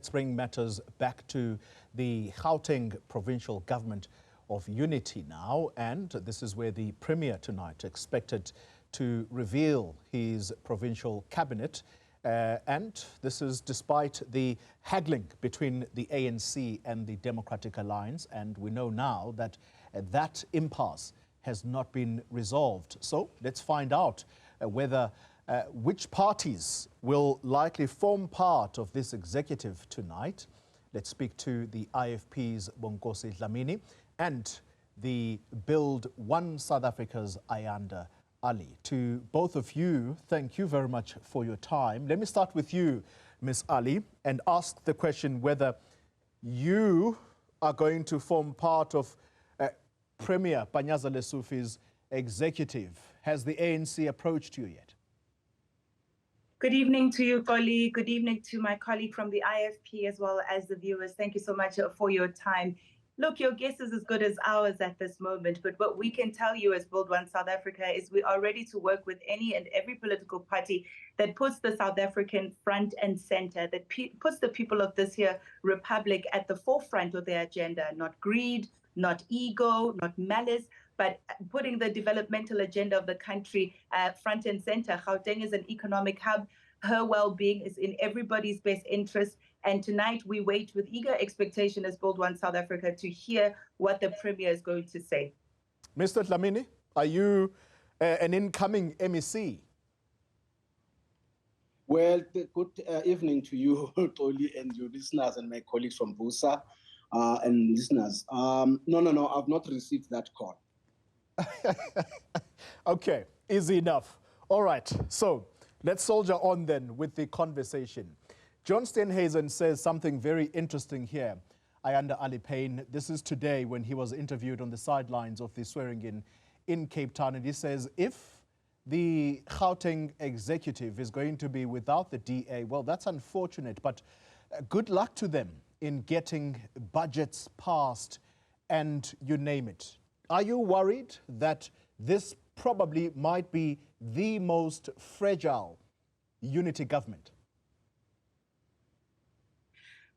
let's bring matters back to the Gauteng provincial government of unity now, and this is where the Premier tonight expected to reveal his provincial cabinet, and this is despite the haggling between the ANC and the Democratic Alliance, and we know now that that impasse has not been resolved. So let's find out whether which parties will likely form part of this executive tonight. Let's speak to the IFP's Bonginkosi Dhlamini and the Build One South Africa's Ayanda, Allie. To both of you, thank you very much for your time. Let me start with you, Ms. Allie, and ask the question whether you are going to form part of Premier Panyaza Lesufi's executive. Has the ANC approached you yet? Good evening to you, colleague. Good evening to my colleague from the IFP as well as the viewers. Thank you so much for your time. Look, your guess is as good as ours at this moment, but what we can tell you as Build One South Africa is we are ready to work with any and every political party that puts the South African front and center, that puts the people of this here republic at the forefront of their agenda, not greed, not ego, not malice, but putting the developmental agenda of the country front and center. Gauteng is an economic hub. Her well-being is in everybody's best interest. And tonight we wait with eager expectation as Build One South Africa to hear what the Premier is going to say. Mr. Dhlamini, are you an incoming MEC? Well, good evening to you, Toli, and your listeners and my colleagues from BOSA and listeners. No, I've not received that call. Okay, easy enough. All right, so let's soldier on then with the conversation. John Steenhuisen says something very interesting here. Ayanda Ali Payne, this is today when he was interviewed on the sidelines of the swearing in Cape Town, and he says if the Gauteng executive is going to be without the DA, well, that's unfortunate, but good luck to them in getting budgets passed and you name it. Are you worried that this probably might be the most fragile unity government?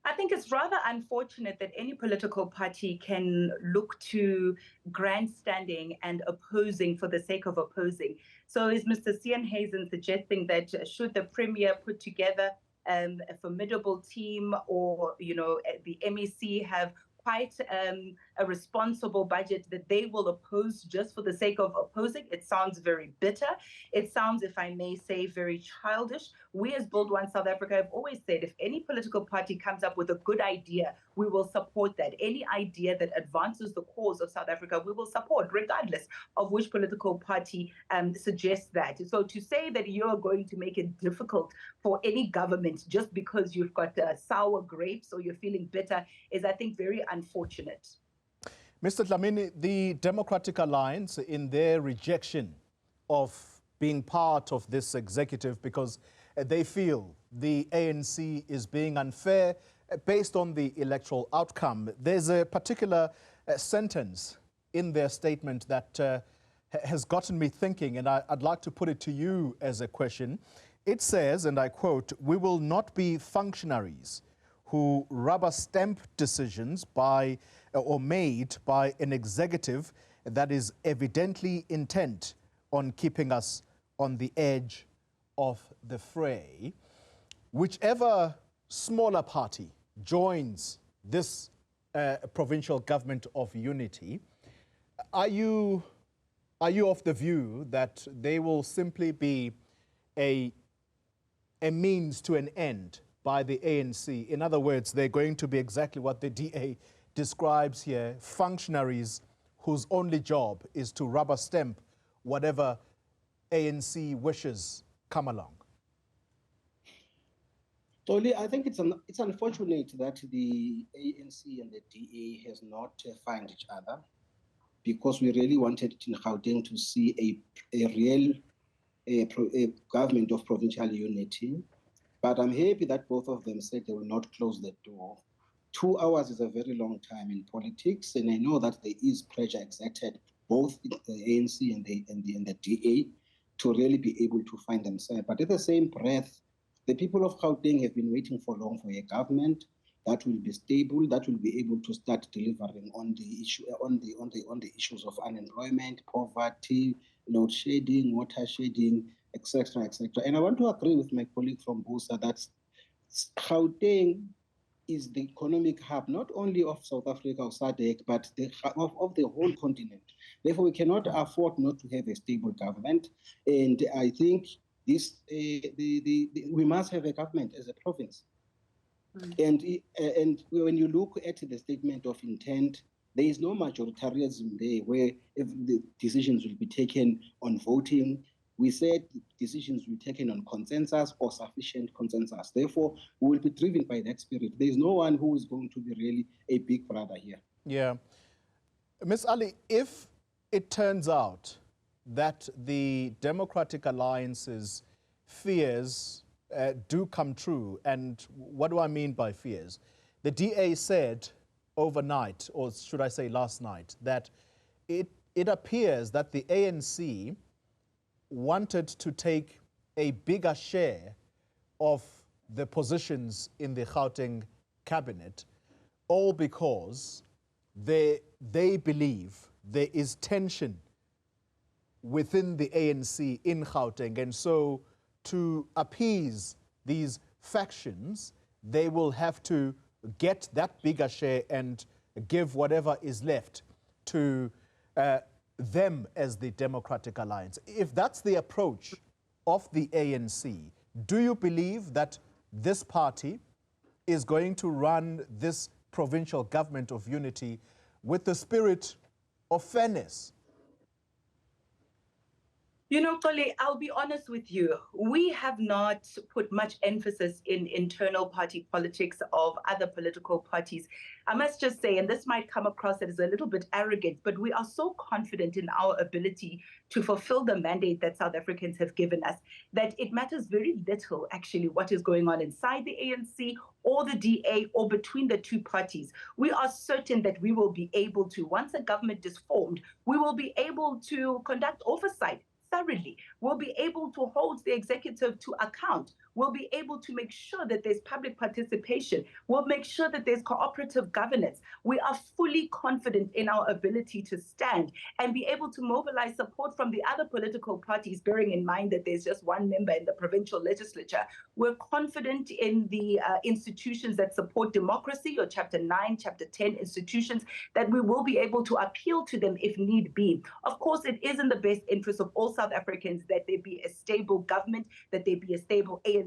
I think it's rather unfortunate that any political party can look to grandstanding and opposing for the sake of opposing. So is Mr. Steenhuisen suggesting that should the Premier put together a formidable team, or, you know, the MEC have quite a responsible budget, that they will oppose just for the sake of opposing? It sounds very bitter. It sounds, if I may say, very childish. We as Build One South Africa have always said if any political party comes up with a good idea, we will support that. Any idea that advances the cause of South Africa, we will support, regardless of which political party suggests that. So to say that you're going to make it difficult for any government just because you've got sour grapes or you're feeling bitter is, I think, very unfortunate. Mr. Dhlamini, the Democratic Alliance, in their rejection of being part of this executive because they feel the ANC is being unfair based on the electoral outcome, there's a particular sentence in their statement that has gotten me thinking, and I'd like to put it to you as a question. It says, and I quote, "We will not be functionaries who rubber stamp decisions by or made by an executive that is evidently intent on keeping us on the edge of the fray." Whichever smaller party joins this provincial government of unity, are you of the view that they will simply be a means to an end by the ANC? In other words, they're going to be exactly what the DA describes here, functionaries whose only job is to rubber stamp whatever ANC wishes come along. Toli, I think it's unfortunate that the ANC and the DA has not found each other, because we really wanted in Gauteng to see a real government of provincial unity. But I'm happy that both of them said they will not close the door. 2 hours is a very long time in politics, and I know that there is pressure exerted both in the ANC and the DA to really be able to find themselves. But at the same breath, the people of Gauteng have been waiting for long for a government. that will be stable, that will be able to start delivering on the issue, on the issues of unemployment, poverty, load shedding, water shedding, etc., etc. And I want to agree with my colleague from BOSA that Gauteng is the economic hub not only of South Africa or SADC, but of the whole continent. Therefore, we cannot afford not to have a stable government. And I think this we must have a government as a province. And when you look at the statement of intent, there is no majoritarianism there where if the decisions will be taken on voting. We said decisions will be taken on consensus or sufficient consensus. Therefore, we will be driven by that spirit. There is no one who is going to be really a big brother here. Yeah. Ms. Allie, if it turns out that the Democratic Alliance's fears do come true, and what do I mean by fears? The DA said overnight, or should I say last night, that it appears that the ANC wanted to take a bigger share of the positions in the Gauteng cabinet, all because they believe there is tension within the ANC in Gauteng, and so to appease these factions, they will have to get that bigger share and give whatever is left to them as the Democratic Alliance. If that's the approach of the ANC, do you believe that this party is going to run this provincial government of unity with the spirit of fairness? You know, Xoli, I'll be honest with you. We have not put much emphasis in internal party politics of other political parties. I must just say, and this might come across as a little bit arrogant, but we are so confident in our ability to fulfill the mandate that South Africans have given us that it matters very little, actually, what is going on inside the ANC or the DA or between the two parties. We are certain that we will be able to, once a government is formed, we will be able to conduct oversight thoroughly. We'll be able to hold the executive to account. We'll be able to make sure that there's public participation. We'll make sure that there's cooperative governance. We are fully confident in our ability to stand and be able to mobilize support from the other political parties, bearing in mind that there's just one member in the provincial legislature. We're confident in the institutions that support democracy, or Chapter 9, Chapter 10 institutions, that we will be able to appeal to them if need be. Of course, it is in the best interest of all South Africans that there be a stable government, that there be a stable ANC,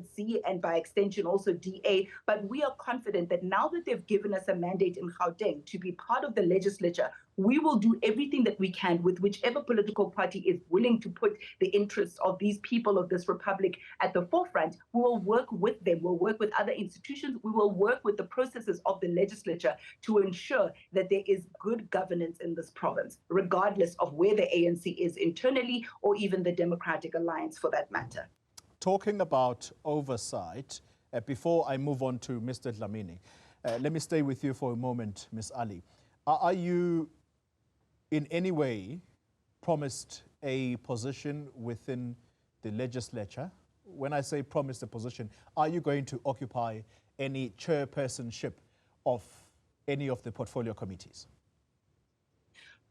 and by extension also DA. But we are confident that now that they've given us a mandate in Gauteng to be part of the legislature, we will do everything that we can with whichever political party is willing to put the interests of these people of this republic at the forefront. We will work with them. We'll work with other institutions. We will work with the processes of the legislature to ensure that there is good governance in this province, regardless of where the ANC is internally or even the Democratic Alliance for that matter. Talking about oversight, before I move on to Mr. Dhlamini, let me stay with you for a moment, Ms. Allie. Are you in any way promised a position within the legislature? When I say promised a position, are you going to occupy any chairpersonship of any of the portfolio committees?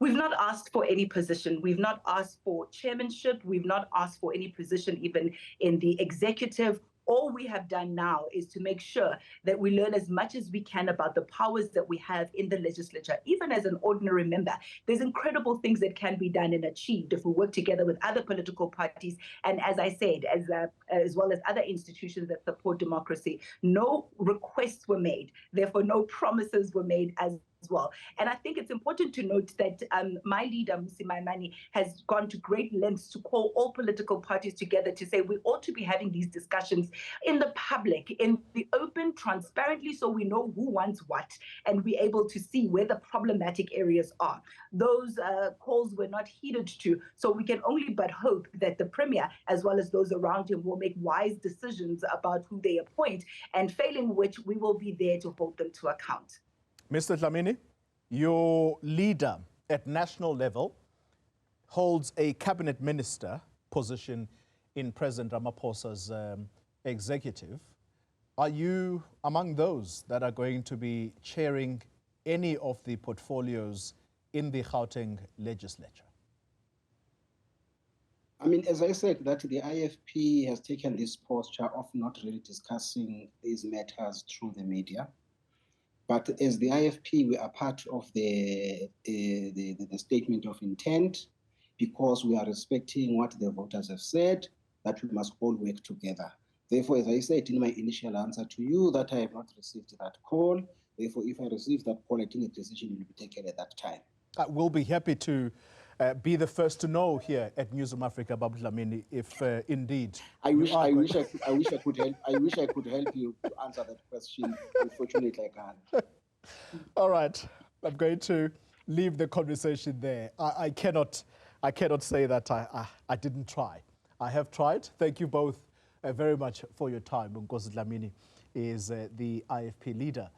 We've not asked for any position. We've not asked for chairmanship. We've not asked for any position even in the executive. All we have done now is to make sure that we learn as much as we can about the powers that we have in the legislature. Even as an ordinary member, there's incredible things that can be done and achieved if we work together with other political parties. And as I said, as well as other institutions that support democracy, no requests were made. Therefore, no promises were made as well. And I think it's important to note that my leader, Musi Maimane, has gone to great lengths to call all political parties together to say we ought to be having these discussions in the public, in the open, transparently, so we know who wants what and be able to see where the problematic areas are. Those calls were not heeded to, so we can only but hope that the Premier, as well as those around him, will make wise decisions about who they appoint, and failing which, we will be there to hold them to account. Mr. Dhlamini, your leader at national level holds a cabinet minister position in President Ramaphosa's executive. Are you among those that are going to be chairing any of the portfolios in the Gauteng Legislature? I mean, as I said, that the IFP has taken this posture of not really discussing these matters through the media. But as the IFP, we are part of the statement of intent, because we are respecting what the voters have said, that we must all work together. Therefore, as I said in my initial answer to you, that I have not received that call. Therefore, if I receive that call, I think a decision will be taken at that time. We'll be happy to be the first to know here at Newzroom Afrika, Dhlamini, if indeed I wish I could help you to answer that question. Unfortunately, I can't. All right, I'm going to leave the conversation there. I cannot say that I didn't try. I have tried. Thank you both very much for your time. Bonginkosi Dhlamini is the IFP leader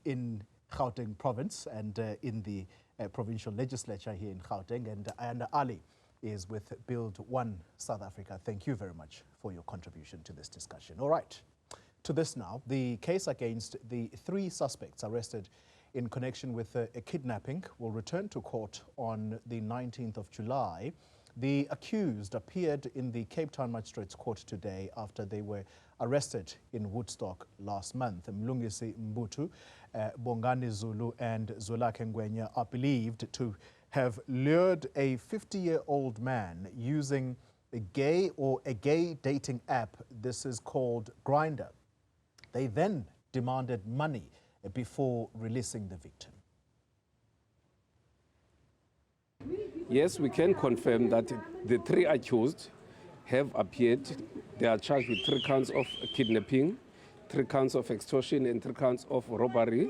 in Gauteng province and in the provincial legislature here in Gauteng, and Ayanda Allie is with Build One South Africa. Thank you very much for your contribution to this discussion. All right, to this now, the case against the 3 suspects arrested in connection with a kidnapping will return to court on the 19th of July. The accused appeared in the Cape Town Magistrates Court today after they were arrested in Woodstock last month. Mlungisi Mbutu, Bongani Zulu and Zwelakhe Ngwenya are believed to have lured a 50-year-old man using a gay dating app. This is called Grindr. They then demanded money before releasing the victim. Yes, we can confirm that the 3 accused have appeared. They are charged with 3 counts of kidnapping, 3 counts of extortion, and 3 counts of robbery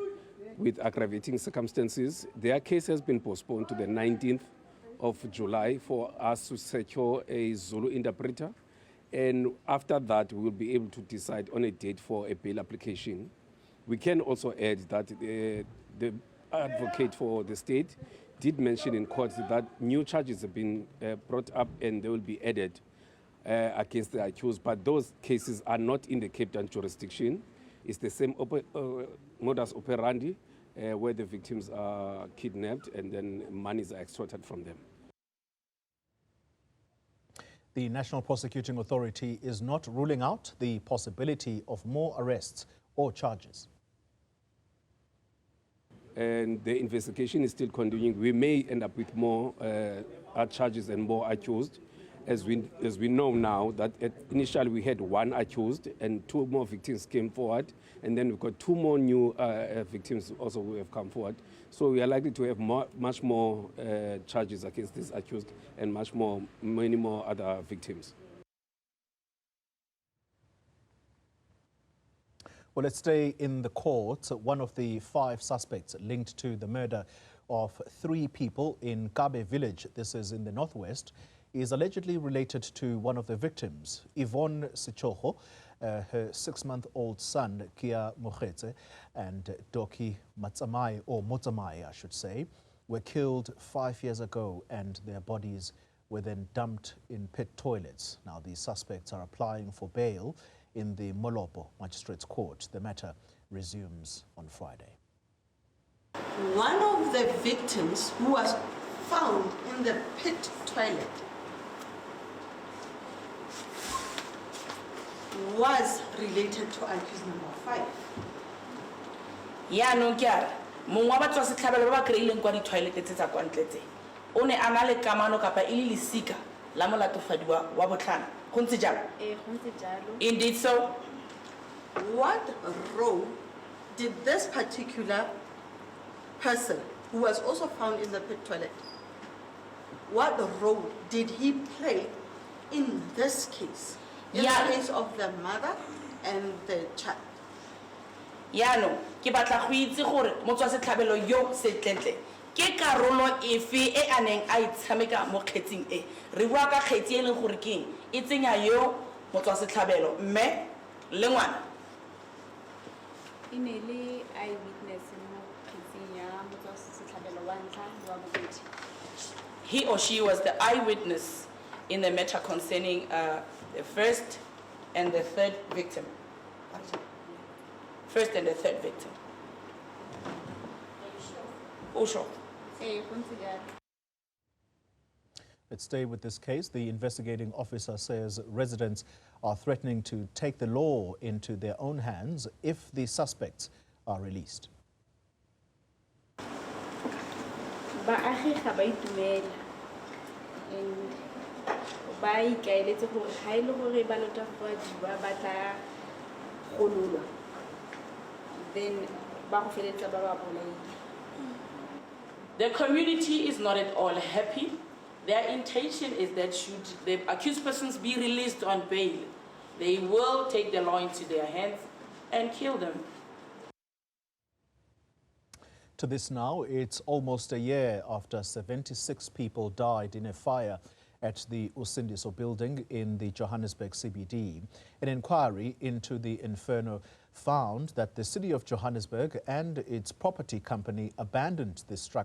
with aggravating circumstances. Their case has been postponed to the 19th of July for us to secure a Zulu interpreter. And after that, we will be able to decide on a date for a bail application. We can also add that the advocate for the state did mention in court that new charges have been brought up and they will be added against the accused. But those cases are not in the Cape Town jurisdiction. It's the same modus operandi where the victims are kidnapped and then monies are extorted from them. The National Prosecuting Authority is not ruling out the possibility of more arrests or charges. And the investigation is still continuing. We may end up with more charges and more accused. As we know now that initially we had 1 accused and 2 more victims came forward, and then we've got 2 more new victims also who have come forward. So we are likely to have much more charges against this accused and many more other victims. Well, let's stay in the court. One of the 5 suspects linked to the murder of 3 people in Kabe village, this is in the northwest, is allegedly related to one of the victims, Yvonne Sichoho, her 6-month-old son, Kia Mokhetse, and Doki Matsamai, or Motsamai, I should say, were killed 5 years ago, and their bodies were then dumped in pit toilets. Now, the suspects are applying for bail in the Molopo Magistrates Court. The matter resumes on Friday. One of the victims who was found in the pit toilet was related to accused number 5. Ya no kyara mongwe wa batho se tlhabelo ba kreileng kwa di toilet tse tsa kwa ntle tse o ne ana le kamano kapa ile lisika la molatofadiwa wa botlhana go ntse jalo go ntse jalo. Indeed so. What role did this particular person who was also found in the pit toilet, what role did he play in this case? In the case of the mother and the child? Yaanong ke batla go itse gore motswasetlhabelo yo setlentle ke karolo efe e aneng a itshameka mo kgetseng e re bua ka kgetsi e leng gore keng e tsenya yo motswasetlhabelo mme le ngwana ine le eyewitness mo kgetseng ya motswasetlhabelo wa ntlha wa bobedi. He or she was the eyewitness in the matter concerning the first and the third victim. first and the third victim. Oh, sure. Let's stay with this case. The investigating officer says residents are threatening to take the law into their own hands if the suspects are released. Baagi ga ba itumela and ba ikaeletse gore ga ile gore ba lotafadiwa ba tla gololwa then ba go feletsa ba ba bolaile. The community is not at all happy. Their intention is that should the accused persons be released on bail, they will take the law into their hands and kill them. To this now, it's almost a year after 76 people died in a fire at the Usindo building in the Johannesburg CBD. An inquiry into the inferno found that the city of Johannesburg and its property company abandoned this structure